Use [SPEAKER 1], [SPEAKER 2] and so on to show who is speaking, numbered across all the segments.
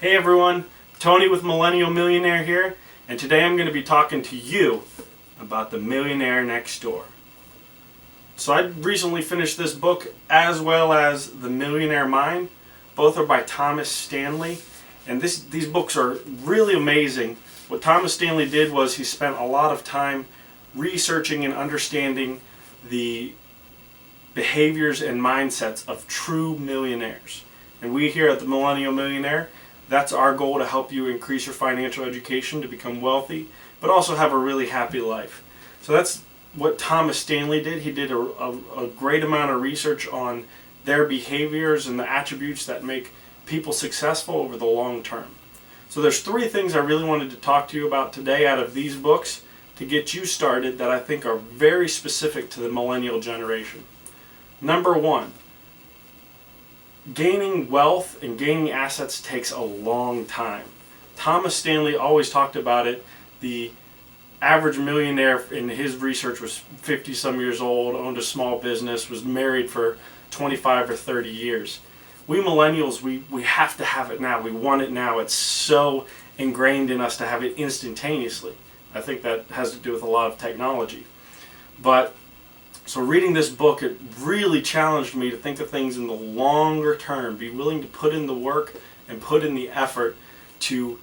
[SPEAKER 1] Hey everyone, Tony with Millennial Millionaire here, and today I'm going to be talking to you about the millionaire next door. So I recently finished this book as well as The Millionaire Mind. Both are by Thomas Stanley, and these books are really amazing. What Thomas Stanley did was he spent a lot of time researching and understanding the behaviors and mindsets of true millionaires. And we here at the Millennial Millionaire, that's our goal, to help you increase your financial education to become wealthy, but also have a really happy life. So that's what Thomas Stanley did. He did a great amount of research on their behaviors and the attributes that make people successful over the long term. So there's three things I really wanted to talk to you about today out of these books to get you started that I think are very specific to the millennial generation. Number one, gaining wealth and gaining assets takes a long time. Thomas Stanley always talked about it. The average millionaire in his research was 50 some years old, owned a small business, was married for 25 or 30 years. We millennials, we have to have it now. We want it now. It's so ingrained in us to have it instantaneously. I think that has to do with a lot of technology. So reading this book, it really challenged me to think of things in the longer term. Be willing to put in the work and put in the effort to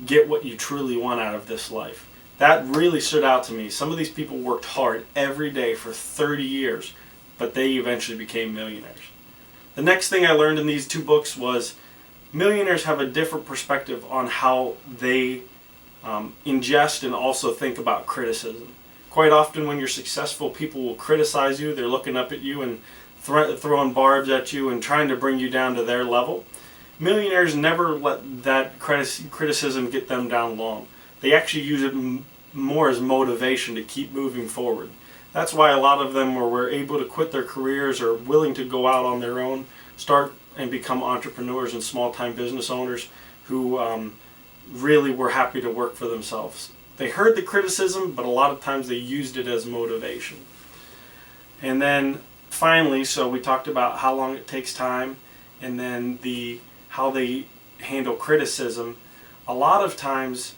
[SPEAKER 1] get what you truly want out of this life. That really stood out to me. Some of these people worked hard every day for 30 years, but they eventually became millionaires. The next thing I learned in these two books was millionaires have a different perspective on how they ingest and also think about criticism. Quite often when you're successful, people will criticize you. They're looking up at you and throwing barbs at you and trying to bring you down to their level. Millionaires never let that criticism get them down long. They actually use it more as motivation to keep moving forward. That's why a lot of them were able to quit their careers or willing to go out on their own, start and become entrepreneurs and small-time business owners who really were happy to work for themselves. They heard the criticism, but a lot of times they used it as motivation. And then finally, so we talked about how long it takes time, and then how they handle criticism. A lot of times,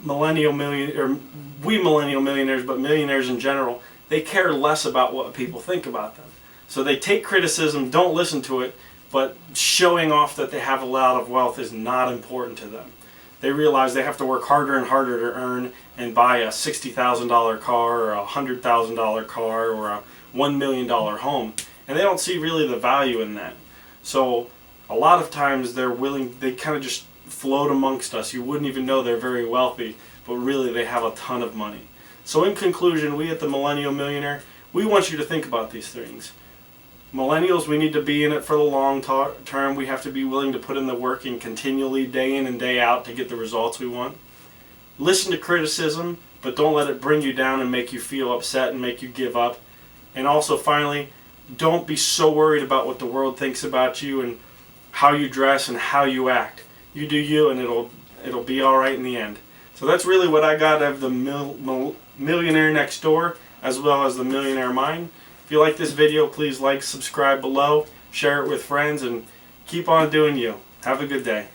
[SPEAKER 1] millennial millionaires, but millionaires in general, they care less about what people think about them. So they take criticism, don't listen to it, but showing off that they have a lot of wealth is not important to them. They realize they have to work harder and harder to earn and buy a $60,000 car or a $100,000 car or a $1 million home. And they don't see really the value in that. So a lot of times they kind of just float amongst us. You wouldn't even know they're very wealthy, but really they have a ton of money. So in conclusion, we at the Millennial Millionaire, we want you to think about these things. Millennials, we need to be in it for the long term. We have to be willing to put in the work and continually, day in and day out, to get the results we want. Listen to criticism, but don't let it bring you down and make you feel upset and make you give up. And also, finally, don't be so worried about what the world thinks about you and how you dress and how you act. You do you, and it'll be all right in the end. So that's really what I got out of the Millionaire Next Door, as well as the Millionaire Mind. If you like this video, please like, subscribe below, share it with friends, and keep on doing you. Have a good day.